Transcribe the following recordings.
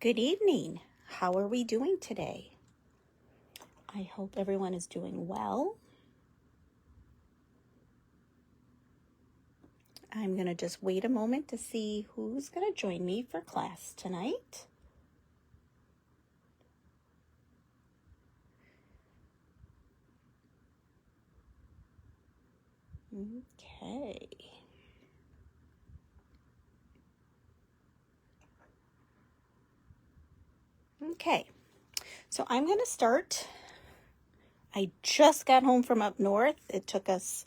Good evening. How are we doing today? I hope everyone is doing well. I'm going to just wait a moment to see who's going to join me for class tonight. Okay. Okay, so I'm going to start. I just got home from up north. It took us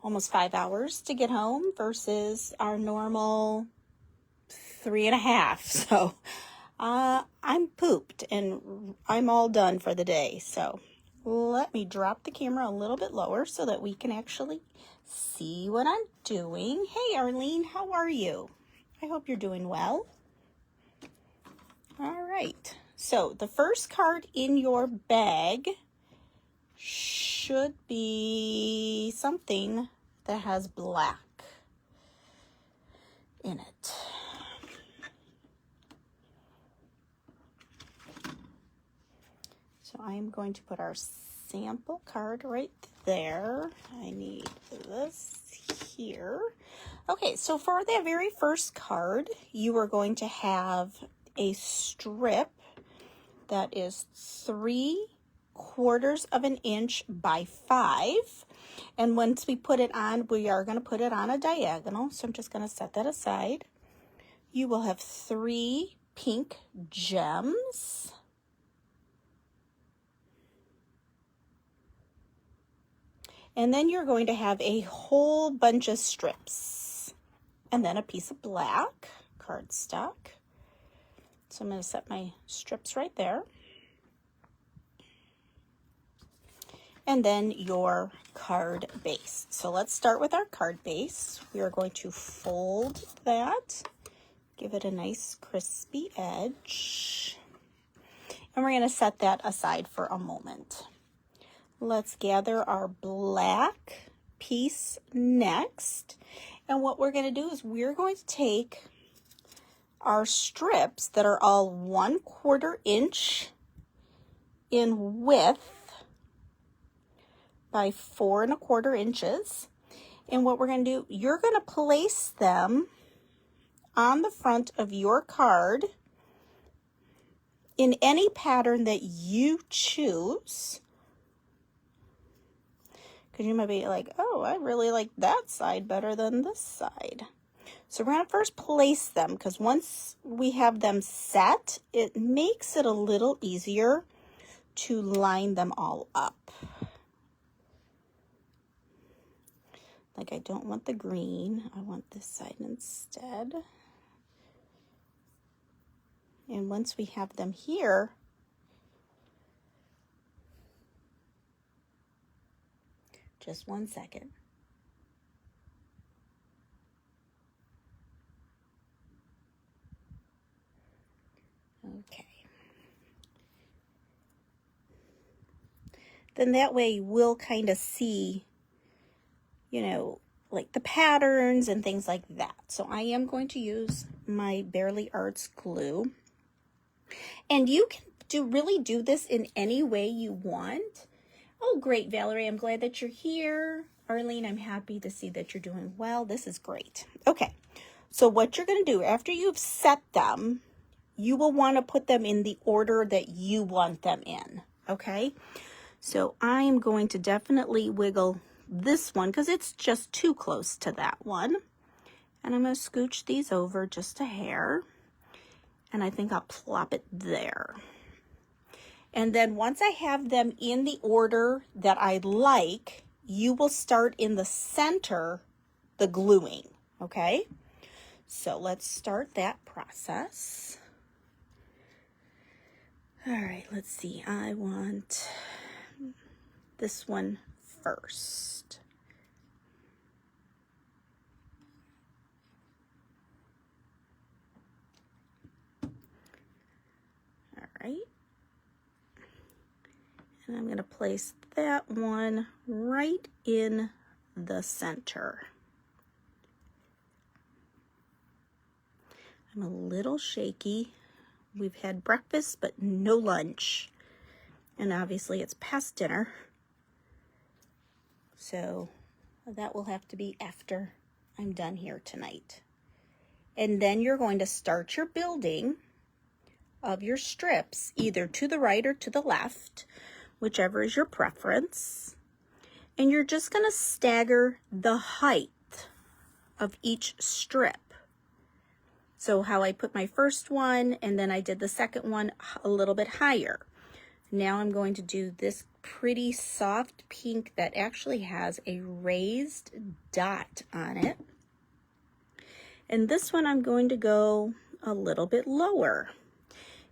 almost 5 hours to get home versus our normal 3.5. So I'm pooped and I'm all done for the day. So let me drop the camera a little bit lower so that we can actually see what I'm doing. Hey, Arlene, how are you? I hope you're doing well. All right. So the first card in your bag should be something that has black in it. So I'm going to put our sample card right there. I need this here. Okay, so for the very first card, you are going to have a strip that is 3/4 of an inch by 5. And once we put it on, we are going to put it on a diagonal. So I'm just going to set that aside. You will have 3 pink gems. And then you're going to have a whole bunch of strips. And then a piece of black cardstock. So I'm going to set my strips right there. And then your card base. So let's start with our card base. We are going to fold that, give it a nice crispy edge. And we're going to set that aside for a moment. Let's gather our black piece next. And what we're going to do is we're going to take our strips that are all 1/4 inch in width by 4 1/4 inches. And what we're going to do, you're going to place them on the front of your card in any pattern that you choose. Because you might be like, oh, I really like that side better than this side. So we're going to first place them, because once we have them set, it makes it a little easier to line them all up. Like, I don't want the green, I want this side instead. And once we have them here, just 1 second. Okay. Then that way we'll kind of see, you know, like the patterns and things like that. So I am going to use my Bearly Arts glue. And you can really do this in any way you want. Oh, great, Valerie. I'm glad that you're here. Arlene, I'm happy to see that you're doing well. This is great. Okay, so what you're going to do after you've set them, you will want to put them in the order that you want them in, okay? So I'm going to definitely wiggle this one because it's just too close to that one. And I'm going to scooch these over just a hair. And I think I'll plop it there. And then once I have them in the order that I like, you will start in the center, the gluing, okay? So let's start that process. All right, let's see. I want this one first. All right. And I'm going to place that one right in the center. I'm a little shaky We've had breakfast, but no lunch. And obviously it's past dinner. So that will have to be after I'm done here tonight. And then you're going to start your building of your strips, either to the right or to the left, whichever is your preference. And you're just going to stagger the height of each strip. So how I put my first one and then I did the second one a little bit higher. Now I'm going to do this pretty soft pink that actually has a raised dot on it. And this one I'm going to go a little bit lower.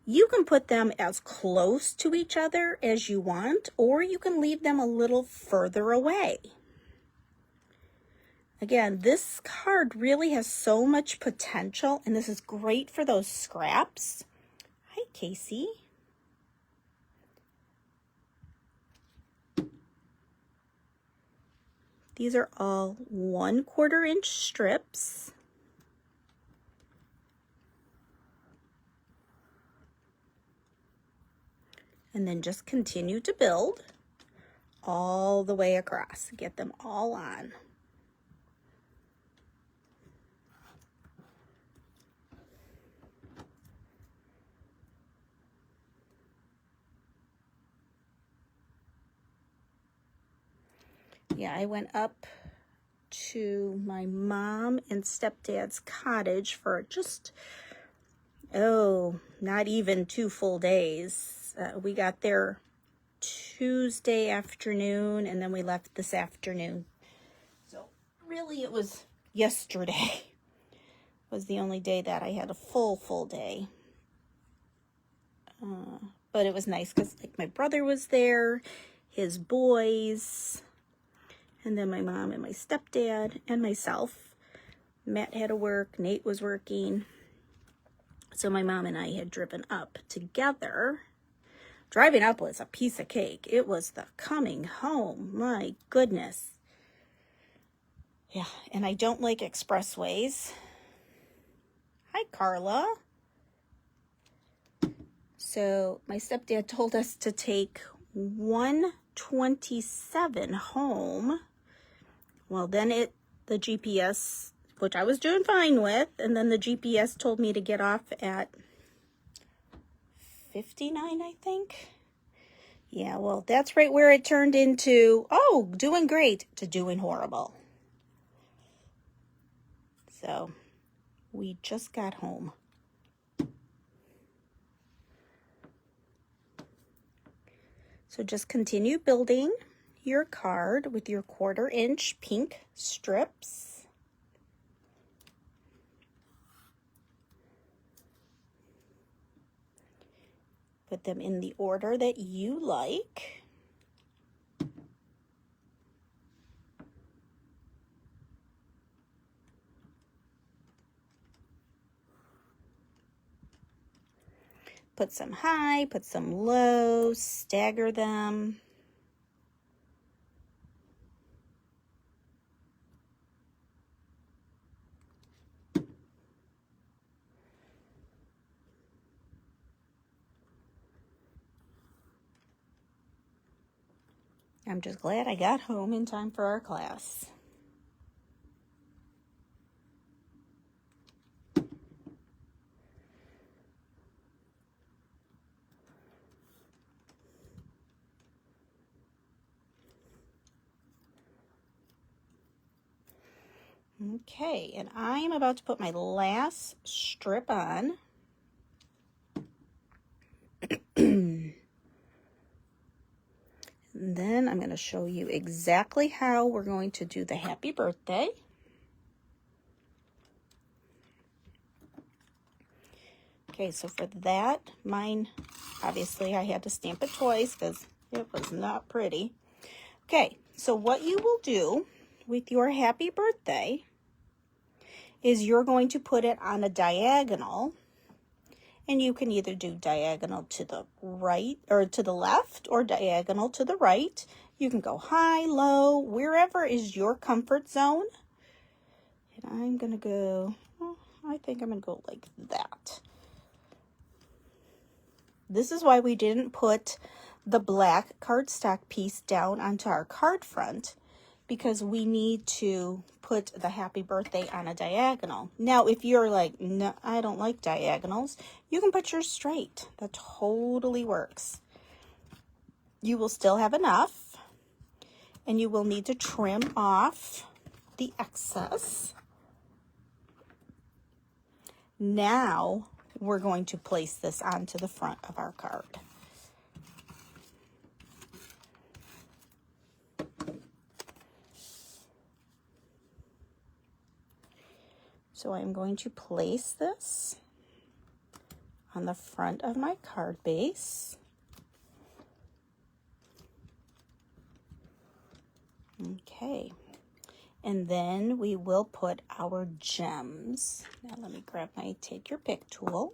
You can put them as close to each other as you want, or you can leave them a little further away. Again, this card really has so much potential, and this is great for those scraps. Hi, Casey. These are all 1/4 inch strips. And then just continue to build all the way across. Get them all on. Yeah, I went up to my mom and stepdad's cottage for just, not even 2 full days. We got there Tuesday afternoon and then we left this afternoon. So really it was yesterday was the only day that I had a full day. But it was nice because like my brother was there, his boys, and then my mom and my stepdad and myself. Matt had to work, Nate was working. So my mom and I had driven up together. Driving up was a piece of cake. It was the coming home. My goodness. Yeah, and I don't like expressways. Hi, Carla. So my stepdad told us to take 127 home. Well, then the GPS, which I was doing fine with, and then the GPS told me to get off at 59, I think. Yeah, well, that's right where it turned into, doing great, to doing horrible. So we just got home. So just continue building your card with your 1/4 inch pink strips. Put them in the order that you like. Put some high, put some low, stagger them. I'm just glad I got home in time for our class. Okay, and I'm about to put my last strip on. And then I'm going to show you exactly how we're going to do the happy birthday. Okay, so for that, mine, obviously I had to stamp it twice because it was not pretty. Okay, so what you will do with your happy birthday is you're going to put it on a diagonal. And you can either do diagonal to the right or to the left or diagonal to the right. You can go high, low, wherever is your comfort zone. And I'm going to go, I think I'm going to go like that. This is why we didn't put the black cardstock piece down onto our card front, because we need to put the happy birthday on a diagonal. Now, if you're like, no, I don't like diagonals, you can put yours straight. That totally works. You will still have enough, and you will need to trim off the excess. Now, we're going to place this onto the front of our card. So I'm going to place this on the front of my card base. Okay, and then we will put our gems. Now let me grab my Take Your Pick tool.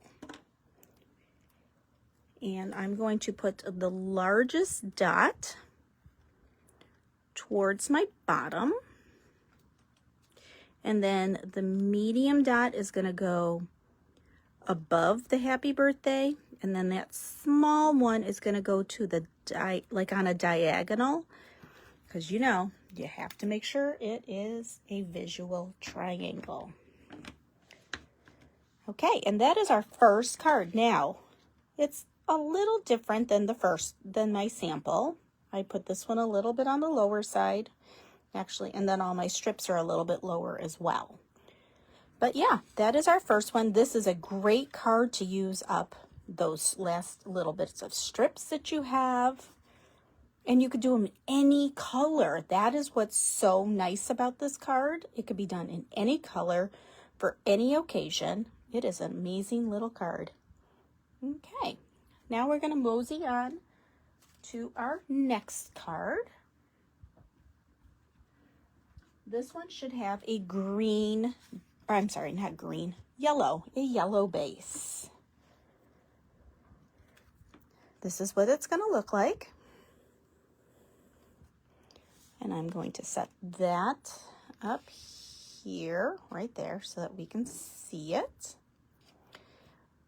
And I'm going to put the largest dot towards my bottom. And then the medium dot is going to go above the happy birthday. And then that small one is going to go to the, like on a diagonal. Because you know, you have to make sure it is a visual triangle. Okay, and that is our first card. Now, it's a little different than than my sample. I put this one a little bit on the lower side, actually, and then all my strips are a little bit lower as well. But yeah, that is our first one. This is a great card to use up those last little bits of strips that you have. And you could do them in any color. That is what's so nice about this card. It could be done in any color for any occasion. It is an amazing little card. Okay, now we're going to mosey on to our next card. This one should have a green, or I'm sorry, not green, yellow, a yellow base. This is what it's going to look like. And I'm going to set that up here, right there, so that we can see it.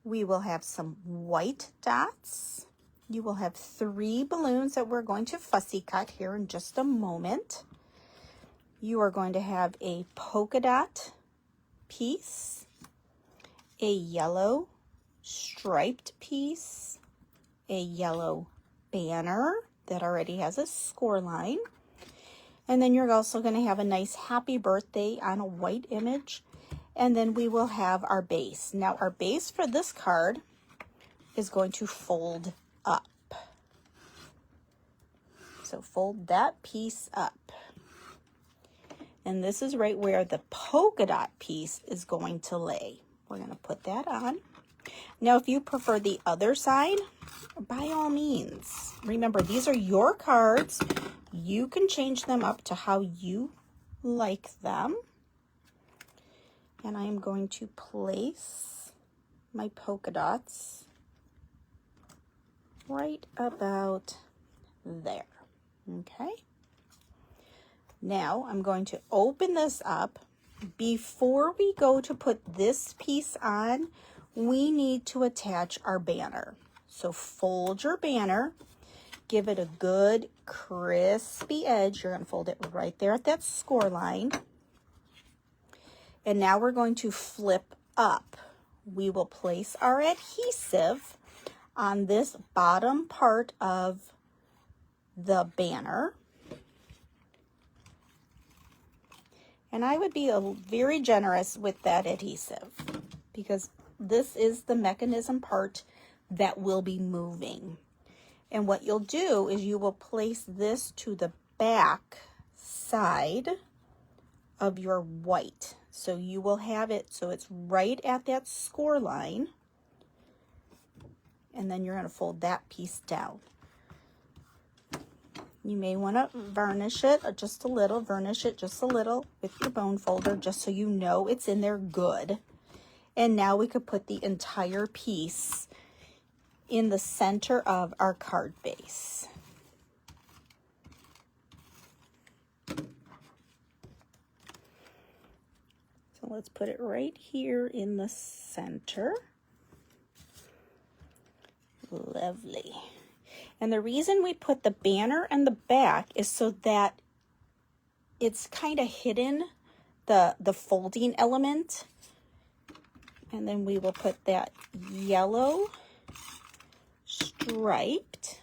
We will have some white dots. You will have 3 balloons that we're going to fussy cut here in just a moment. You are going to have a polka dot piece, a yellow striped piece, a yellow banner that already has a score line. And then you're also going to have a nice happy birthday on a white image. And then we will have our base. Now our base for this card is going to fold up. So fold that piece up. And this is right where the polka dot piece is going to lay. We're going to put that on. Now if you prefer the other side, by all means, remember these are your cards. You can change them up to how you like them. And I am going to place my polka dots right about there. Okay. Now I'm going to open this up. Before we go to put this piece on, we need to attach our banner. So fold your banner. Give it a good crispy edge. You're going to fold it right there at that score line. And now we're going to flip up. We will place our adhesive on this bottom part of the banner. And I would be very generous with that adhesive because this is the mechanism part that will be moving. And what you'll do is you will place this to the back side of your white. So you will have it so it's right at that score line. And then you're going to fold that piece down. You may want to varnish it just a little, with your bone folder just so you know it's in there good. And now we could put the entire piece in the center of our card base. So let's put it right here in the center. Lovely. And the reason we put the banner in the back is so that it's kind of hidden, the folding element. And then we will put that yellow striped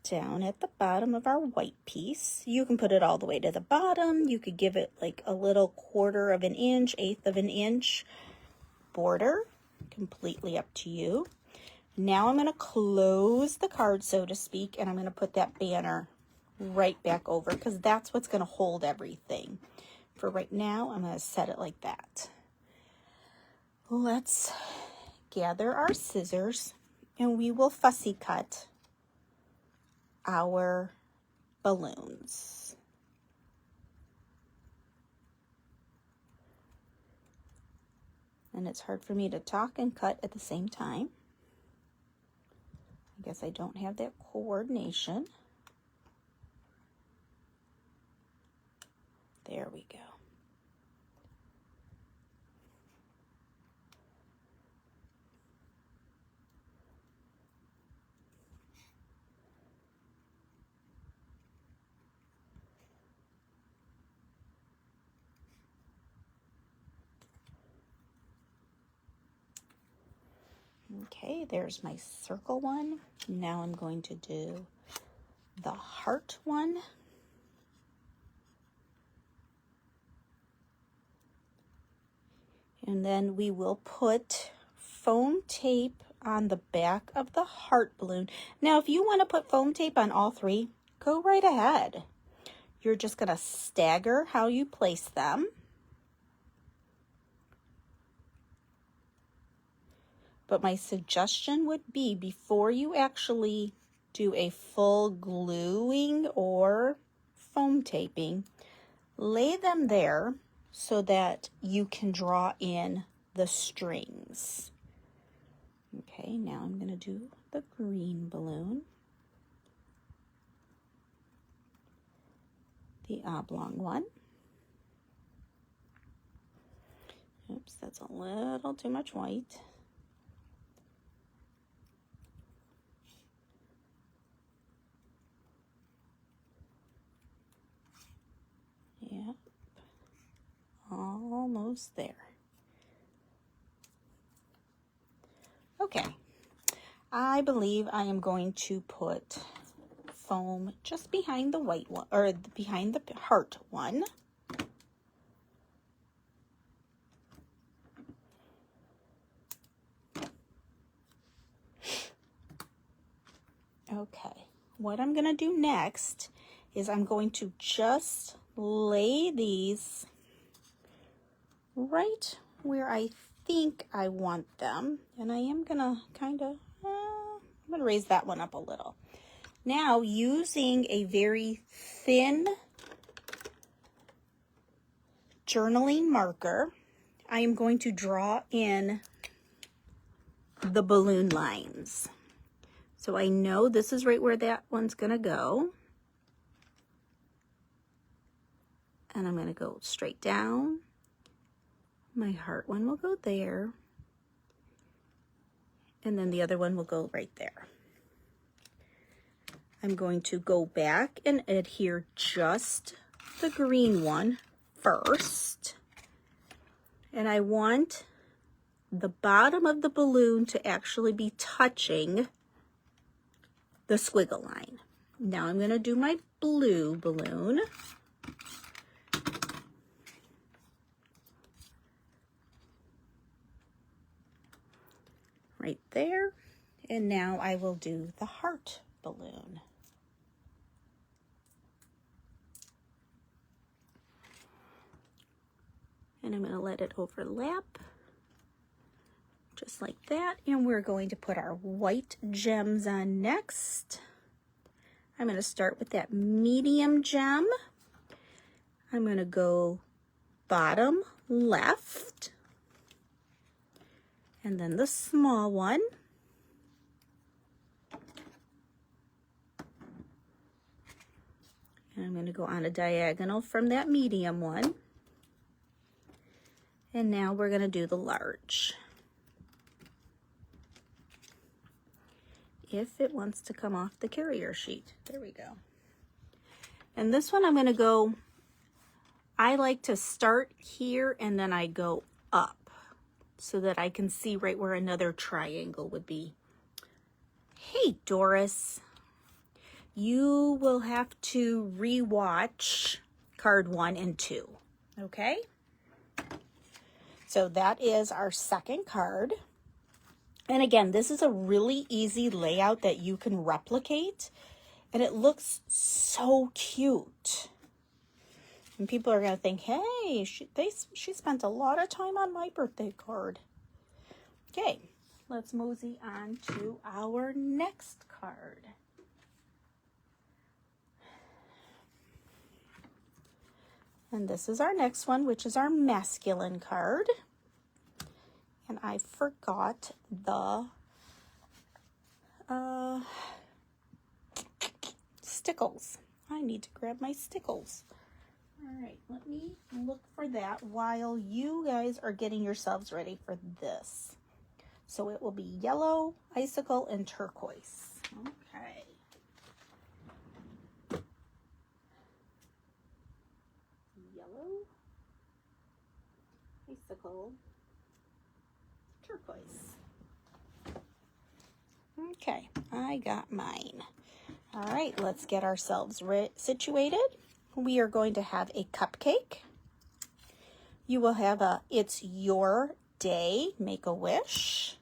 down at the bottom of our white piece. You can put it all the way to the bottom. You could give it like a little 1/4 of an inch, 1/8 of an inch border. Completely up to you. Now I'm going to close the card, so to speak, and I'm going to put that banner right back over because that's what's going to hold everything. For right now, I'm going to set it like that. Let's gather our scissors and we will fussy cut our balloons. And it's hard for me to talk and cut at the same time. I guess I don't have that coordination. There we go. Okay, there's my circle one. Now I'm going to do the heart one. And then we will put foam tape on the back of the heart balloon. Now, if you want to put foam tape on all three, go right ahead. You're just going to stagger how you place them. But my suggestion would be before you actually do a full gluing or foam taping, lay them there so that you can draw in the strings. Okay, now I'm going to do the green balloon, the oblong one. Oops, that's a little too much white. Yep, almost there. Okay, I believe I am going to put foam just behind the white one, or behind the heart one. Okay, what I'm going to do next is I'm going to just lay these right where I think I want them. And I am going to kind of, I'm going to raise that one up a little. Now, using a very thin journaling marker, I am going to draw in the balloon lines. So I know this is right where that one's going to go. And I'm going to go straight down. My heart one will go there. And then the other one will go right there. I'm going to go back and adhere just the green one first. And I want the bottom of the balloon to actually be touching the squiggle line. Now I'm going to do my blue balloon. Right there. And now I will do the heart balloon. And I'm going to let it overlap just like that. And we're going to put our white gems on next. I'm going to start with that medium gem. I'm going to go bottom left. And then the small one. And I'm going to go on a diagonal from that medium one. And now we're going to do the large. if it wants to come off the carrier sheet. There we go. And this one I'm going to go, I like to start here and then I go up so that I can see right where another triangle would be. Hey, Doris, you will have to rewatch card 1 and 2, okay? So that is our second card. And again, this is a really easy layout that you can replicate, and it looks so cute. And people are going to think, hey, she spent a lot of time on my birthday card. Okay, let's mosey on to our next card. And this is our next one, which is our masculine card. And I forgot the stickles. I need to grab my stickles. All right, let me look for that while you guys are getting yourselves ready for this. So it will be yellow, icicle, and turquoise. Okay. Yellow, icicle, turquoise. Okay, I got mine. All right, let's get ourselves situated. We are going to have a cupcake. You will have a It's Your Day, Make-A-Wish.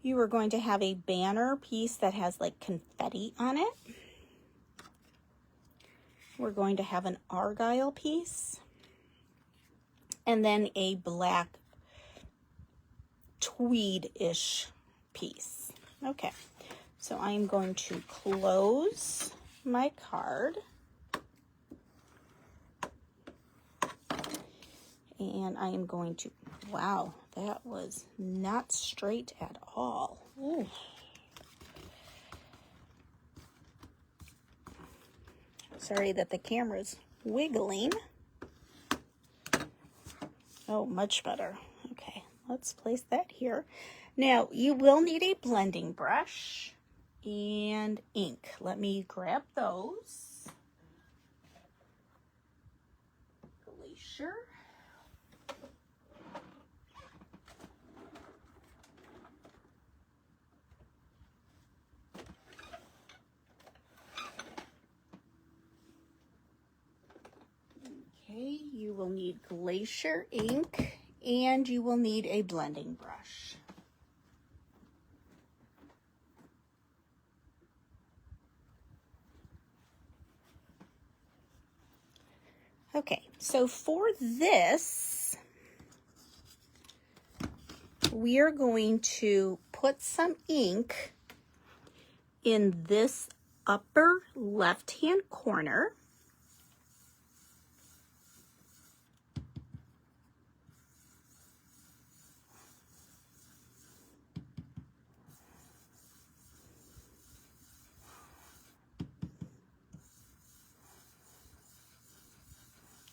You are going to have a banner piece that has like confetti on it. We're going to have an argyle piece. And then a black tweed-ish piece. Okay, so I'm going to close my card. And I am going to, wow, that was not straight at all. Ooh. Sorry that the camera's wiggling. Oh, much better. Okay, let's place that here. Now, you will need a blending brush and ink. Let me grab those. Glacier. Okay, you will need Glacier ink and you will need a blending brush. Okay, so for this, we are going to put some ink in this upper left-hand corner.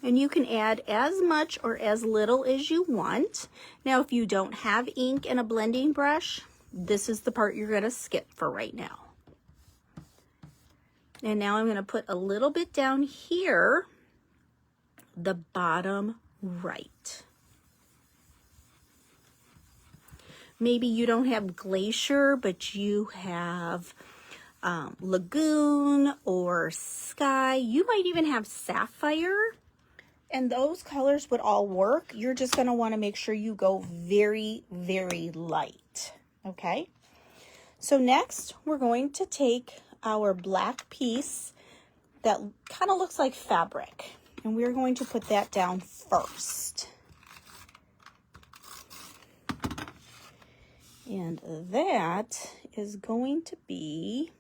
And you can add as much or as little as you want. Now, if you don't have ink and a blending brush, this is the part you're going to skip for right now. And now I'm going to put a little bit down here, the bottom right. Maybe you don't have Glacier, but you have Lagoon or Sky. You might even have Sapphire. And those colors would all work. You're just going to want to make sure you go very, very light. Okay? So next, we're going to take our black piece that kind of looks like fabric. And we're going to put that down first. And that is going to be,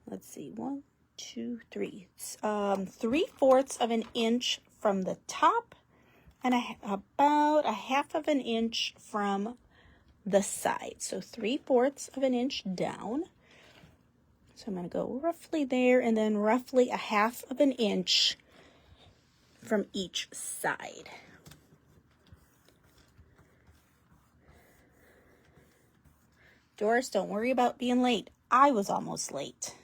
let's see, 1, 2, 3. 3/4 of an inch from the top and about a 1/2 of an inch from the side. So 3/4 of an inch down. So I'm going to go roughly there and then roughly a 1/2 of an inch from each side. Doris, don't worry about being late. I was almost late.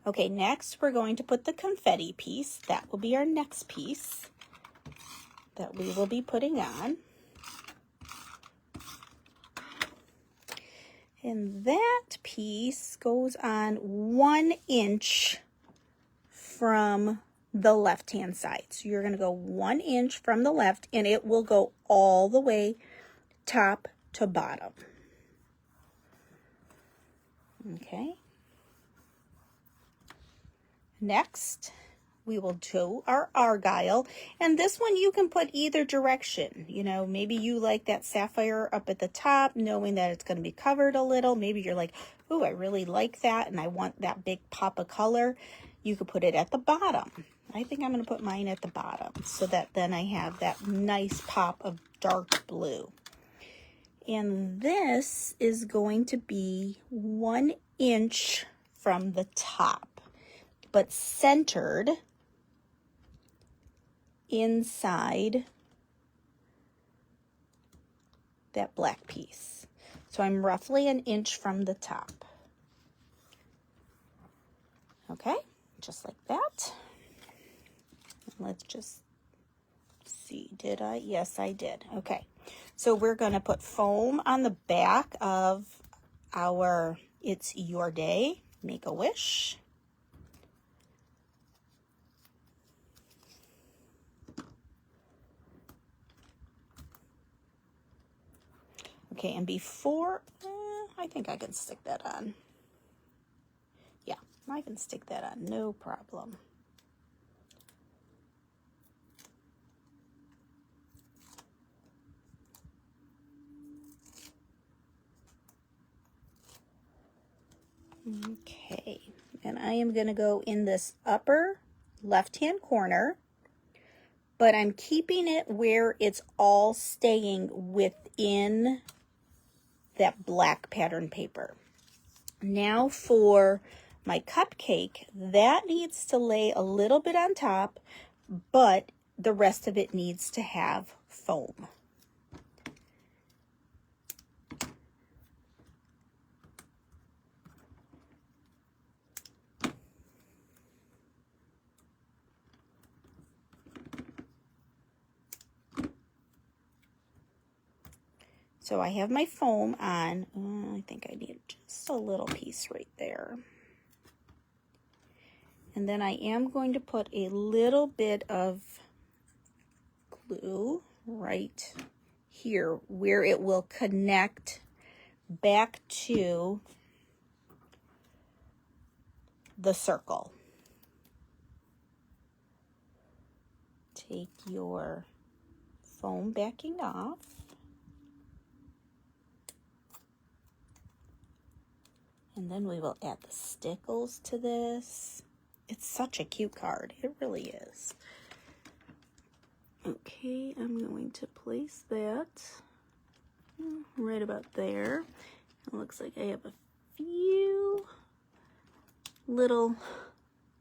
Okay, next we're going to put the confetti piece. That will be our next piece that we will be putting on. And that piece goes on 1 inch from the left-hand side. So you're going to go 1 inch from the left, and it will go all the way top to bottom. Okay. Next, we will do our argyle, and this one you can put either direction. You know, maybe you like that sapphire up at the top, knowing that it's going to be covered a little. Maybe you're like, oh, I really like that, and I want that big pop of color. You could put it at the bottom. I think I'm going to put mine at the bottom so that then I have that nice pop of dark blue. And this is going to be 1 inch from the top, but centered inside that black piece. So I'm roughly 1 inch from the top. Okay, just like that. Let's just see, did I? Yes, I did. Okay, so we're going to put foam on the back of our It's Your Day Make-A-Wish. Okay, and before, I think I can stick that on. Yeah, I can stick that on, no problem. Okay, and I am going to go in this upper left-hand corner, but I'm keeping it where it's all staying within that black pattern paper. Now for my cupcake, that needs to lay a little bit on top, but the rest of it needs to have foam. So I have my foam on. I think I need just a little piece right there. And then I am going to put a little bit of glue right here where it will connect back to the circle. Take your foam backing off. And then we will add the stickles to this. It's such a cute card. It really is. Okay, I'm going to place that right about there. It looks like I have a few little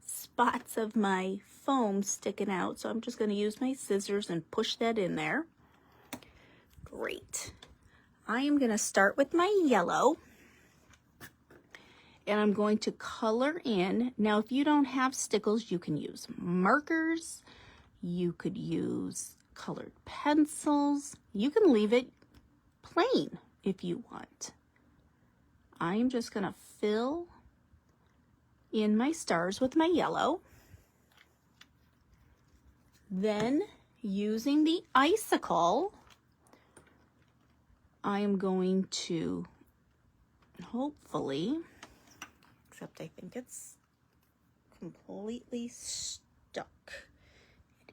spots of my foam sticking out. So I'm just going to use my scissors and push that in there. Great. I am going to start with my yellow. And I'm going to color in. Now, if you don't have stickles, you can use markers. You could use colored pencils. You can leave it plain if you want. I'm just going to fill in my stars with my yellow. Then, using the icicle, I am going to hopefully, except I think it's completely stuck.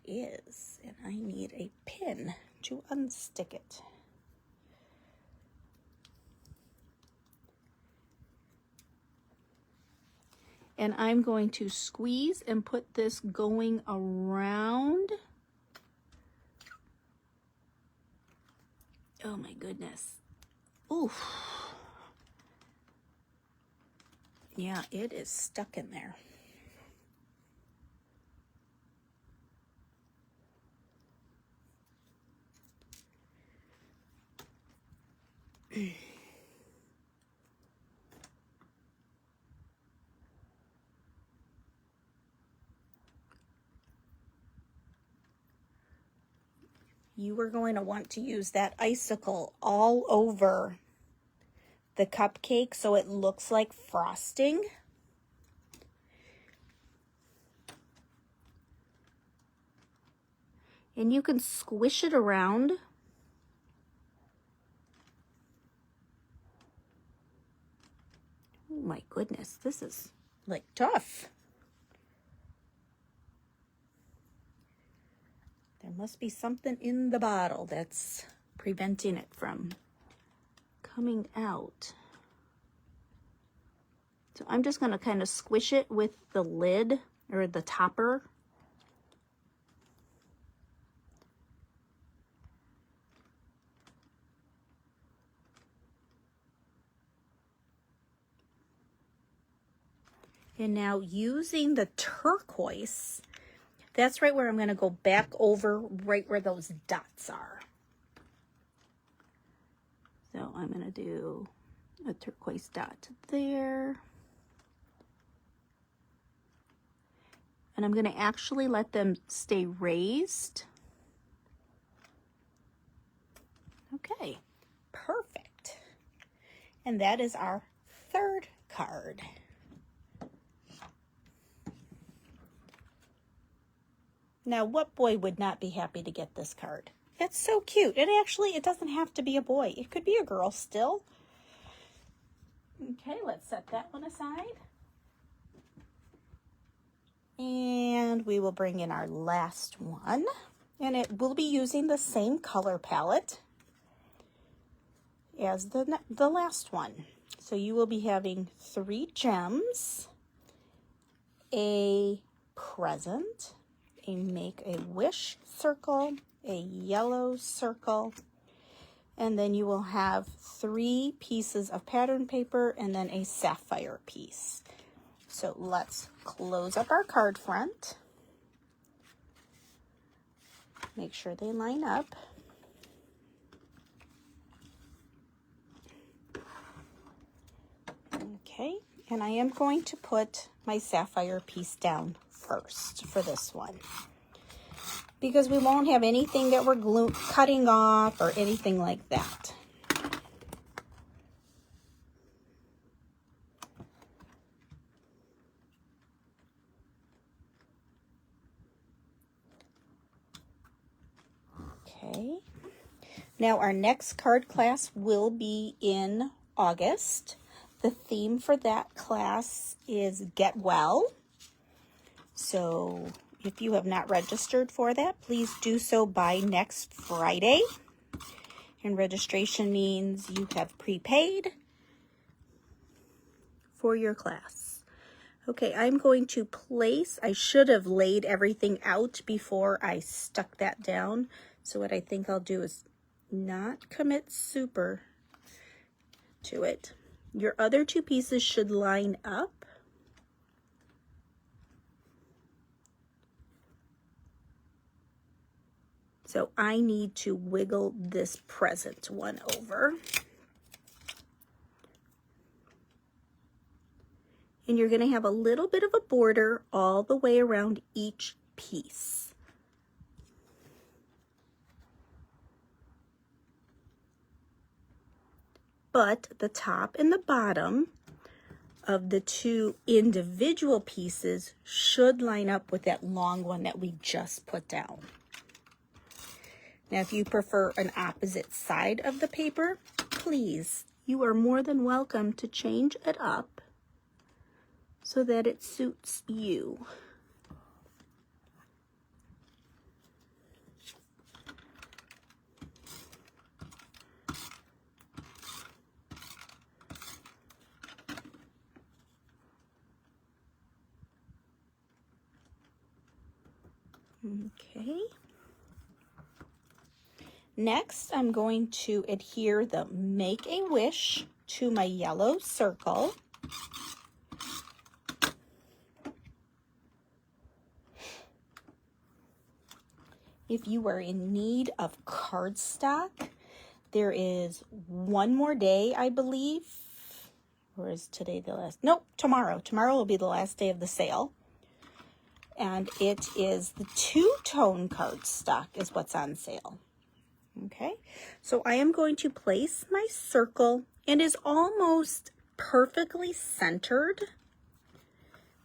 It is, and I need a pin to unstick it. And I'm going to squeeze and put this going around. Oh my goodness. Oof. Yeah, it is stuck in there. you are going to want to use that icicle all over the cupcake so it looks like frosting. And you can squish it around. Oh my goodness, this is like tough. There must be something in the bottle that's preventing it from coming out. So I'm just going to kind of squish it with the lid or the topper. And now using the turquoise, that's right where I'm going to go back over right where those dots are. So I'm going to do a turquoise dot there. And I'm going to actually let them stay raised. Okay, perfect. And that is our third card. Now, what boy would not be happy to get this card? It's so cute. And actually, it doesn't have to be a boy. It could be a girl still. Okay, let's set that one aside. And we will bring in our last one. And it will be using the same color palette as the last one. So you will be having 3 gems, a present, a make-a-wish circle, a yellow circle, and then you will have 3 pieces of pattern paper and then a sapphire piece. So let's close up our card front. Make sure they line up. Okay, and I am going to put my sapphire piece down first for this one, because we won't have anything that we're cutting off or anything like that. Okay, now our next card class will be in August. The theme for that class is Get Well. So if you have not registered for that, please do so by next Friday. And registration means you have prepaid for your class. Okay, I'm going to place, I should have laid everything out before I stuck that down. So what I think I'll do is not commit super to it. Your other 2 pieces should line up. So I need to wiggle this present one over. And you're going to have a little bit of a border all the way around each piece. But the top and the bottom of the 2 individual pieces should line up with that long one that we just put down. Now, if you prefer an opposite side of the paper, please, you are more than welcome to change it up so that it suits you. Okay. Next, I'm going to adhere the Make-A-Wish to my yellow circle. If you are in need of cardstock, there is one more day, I believe. Or is today the last? Nope, tomorrow. Tomorrow will be the last day of the sale. And it is the 2-tone cardstock is what's on sale. Okay, so I am going to place my circle, and is almost perfectly centered.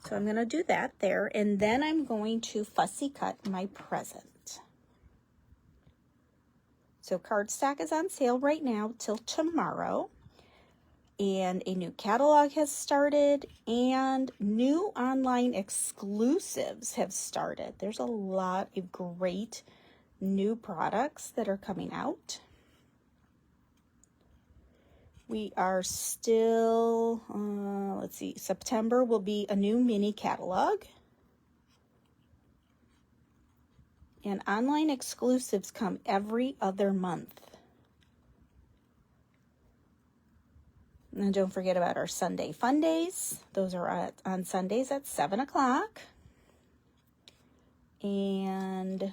So I'm going to do that there, and then I'm going to fussy cut my present. So cardstock is on sale right now till tomorrow, and a new catalog has started, and new online exclusives have started. There's a lot of great new products that are coming out. We are still, let's see, September will be a new mini catalog. And online exclusives come every other month. And don't forget about our Sunday Fun Days. Those are on Sundays at 7 o'clock. And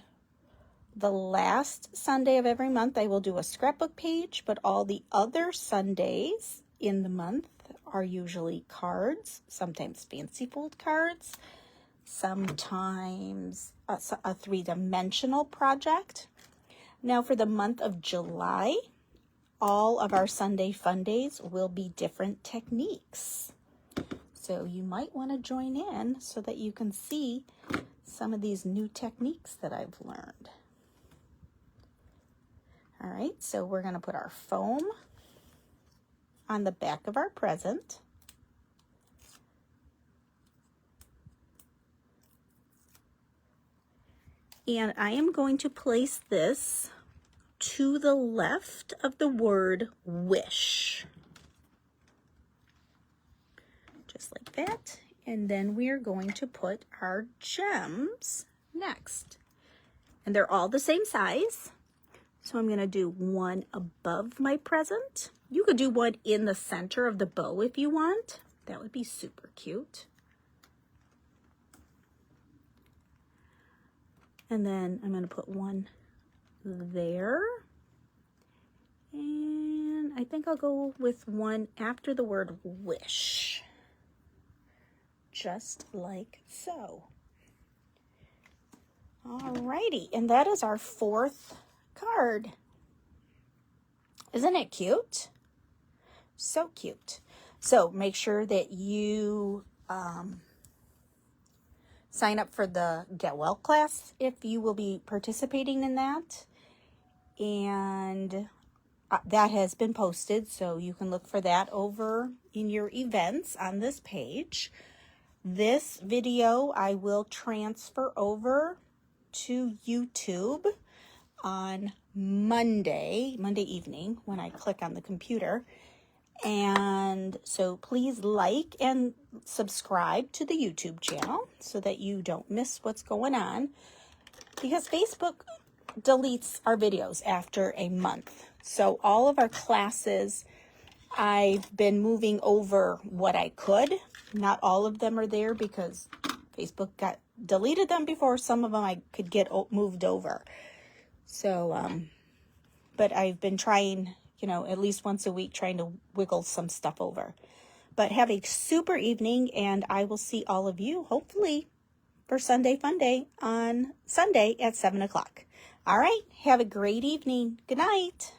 the last Sunday of every month, I will do a scrapbook page, but all the other Sundays in the month are usually cards, sometimes fancy fold cards, sometimes a three-dimensional project. Now for the month of July, all of our Sunday Fun Days will be different techniques. So you might want to join in so that you can see some of these new techniques that I've learned. All right, so we're going to put our foam on the back of our present. And I am going to place this to the left of the word wish. Just like that. And then we are going to put our gems next. And they're all the same size. So I'm going to do one above my present. You could do one in the center of the bow if you want. That would be super cute. And then I'm going to put one there. And I think I'll go with one after the word wish. Just like so. Alrighty, and that is our fourth card. Isn't it cute? So cute. So make sure that you sign up for the Get Well class if you will be participating in that. And that has been posted, so you can look for that over in your events on this page. This video I will transfer over to YouTube on Monday evening when I click on the computer. And so please like and subscribe to the YouTube channel so that you don't miss what's going on, because Facebook deletes our videos after a month. So all of our classes, I've been moving over what I could. Not all of them are there because Facebook deleted them before some of them I could get moved over. So, but I've been trying, at least once a week, trying to wiggle some stuff over. But have a super evening, and I will see all of you, hopefully, for Sunday Fun Day on Sunday at 7 o'clock. All right, have a great evening. Good night.